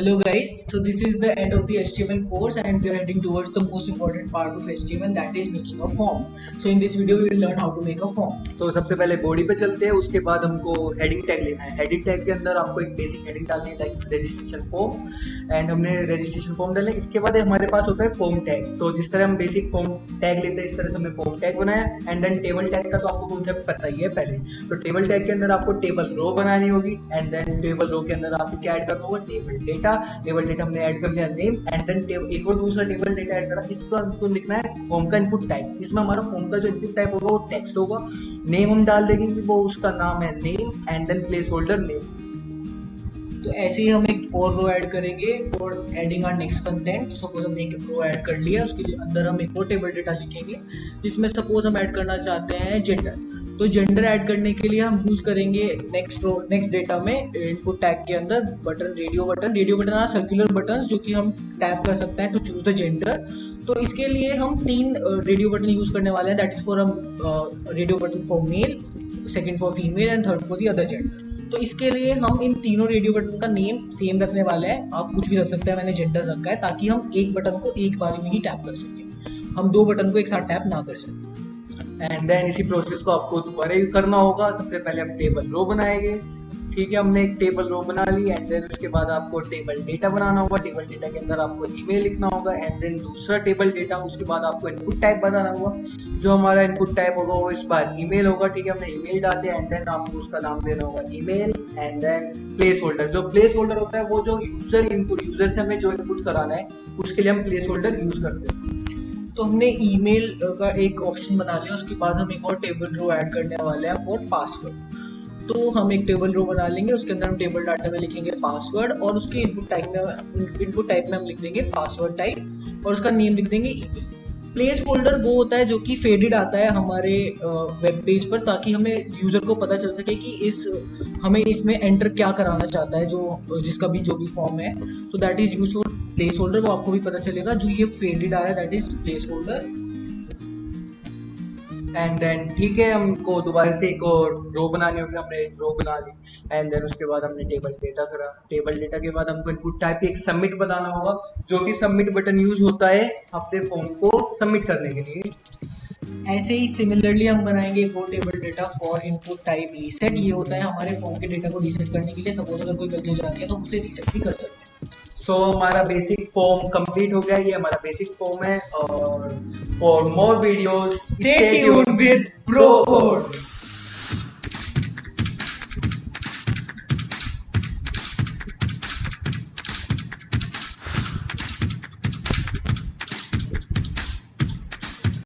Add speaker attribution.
Speaker 1: Hello guys, so this is the end of the HTML course and we are heading towards the most important part of HTML, that is making a form. So in this video we will learn how to make a form.
Speaker 2: तो सबसे पहले body पे चलते हैं, उसके बाद हमको heading tag लेना है। हेडिंग टैग के अंदर आपको एक बेसिक हेडिंग डालनी है लाइक रजिस्ट्रेशन फॉर्म, एंड हमने रजिस्ट्रेशन फॉर्म डाला। इसके बाद हमारे पास होता है फॉर्म टैग। तो जिस तरह हम बेसिक फॉर्म टैग लेते हैं इस तरह से हमने फॉर्म टैग बनाया। एंड देन टेबल टैग का तो आपको कॉन्सेप्ट पता ही है पहले। तो टेबल टैग के अंदर आपको टेबल रो बनानी होगी, एंड देन टेबल रो के अंदर आपको क्या ऐड करना होगा, टेबल डेटा। टेबल डेटा हमने ऐड कर लिया नेम, एंड देन एक और दूसरा टेबल डेटा ऐड करा। इस पर हमको लिखना है फॉर्म का इनपुट टाइप। इसमें हमारा फॉर्म का जो इनपुट टाइप होगा वो टेक्स्ट होगा। नेम हम डाल देंगे कि वो उसका नाम है name, and then place holder name.
Speaker 1: तो ऐसे ही हम एक और रो ऐड करेंगे for adding our next content. Suppose हमने एक रो ऐड कर लिया, उसके अंदर हम एक और टेबल डेटा लिखेंगे जिसमें सपोज हम ऐड करना चाहते हैं जेंडर। तो जेंडर ऐड करने के लिए हम यूज करेंगे नेक्स्ट डेटा में इनपुट टैग के अंदर button radio button circular button जो कि हम टैप कर सकते हैं टू चूज द जेंडर। तो इसके लिए हम 3 रेडियो बटन यूज करने वाले हैं, that is for radio button for male, second for female and third for the other gender. तो इसके लिए हम इन तीनों रेडियो बटन का नेम सेम रखने वाले हैं। आप कुछ भी रख सकते हैं, मैंने जेंडर रखा है ताकि हम एक बटन को एक बार में ही टैप कर सकें, हम 2 बटन को एक साथ टैप ना कर सकें।
Speaker 2: एंड देन इसी प्रोसेस को आपको दोबारा करना होगा। सबसे पहले हम टेबल रो बनाएंगे, ठीक है। हमने एक टेबल रो बना ली, एंड देन उसके बाद आपको टेबल डेटा बनाना होगा। टेबल डेटा के अंदर आपको ईमेल लिखना होगा, एंड देन दूसरा टेबल डेटा। उसके बाद आपको इनपुट टाइप बताना होगा। जो हमारा इनपुट टाइप होगा वो इस बार ईमेल होगा, ठीक है। हमने ईमेल डाल दिया, एंड देन आपको उसका नाम देना होगा email, and then place holder. जो प्लेस होल्डर होता है वो जो यूजर से हमें जो इनपुट कराना है उसके लिए हम प्लेस होल्डर यूज करते हैं।
Speaker 1: तो हमने ईमेल का एक ऑप्शन बना लिया, उसके बाद हम एक और टेबल रो ऐड करने वाले हैं फॉर पासवर्ड। तो हम एक टेबल रो बना लेंगे, उसके अंदर हम टेबल डाटा में लिखेंगे पासवर्ड, और उसके इनपुट टाइप में हम लिख देंगे पासवर्ड टाइप, और उसका नेम लिख देंगे ईमेल। प्लेस होल्डर वो होता है जो कि फेडेड आता है हमारे वेब पेज पर, ताकि हमें यूजर को पता चल सके कि हमें इसमें एंटर क्या कराना चाहता है जिसका भी जो भी फॉर्म है। तो that is use for place holder. वो आपको भी पता चलेगा जो ये फेडेड आ रहा है that is place holder.
Speaker 2: And then ठीक है, हमको दोबारा से एक और रो बनानी होगी। हमने एक रो बना ली, एंड देन उसके बाद हमने टेबल डेटा करा। टेबल डेटा के बाद हमको इनपुट टाइप एक सबमिट बताना होगा, जो कि सबमिट बटन यूज होता है अपने फॉर्म को सबमिट करने के लिए।
Speaker 1: ऐसे ही सिमिलरली हम बनाएंगे एक और table data for input type reset. ये होता है हमारे फॉर्म के डेटा को रीसेट करने के लिए। सपोज अगर कोई गलती हो जाती है तो उसे रीसेट भी कर सकते हैं।
Speaker 2: सो हमारा बेसिक फॉर्म कंप्लीट हो गया। ये हमारा बेसिक फॉर्म है, और for more videos
Speaker 1: stay tuned with bro code.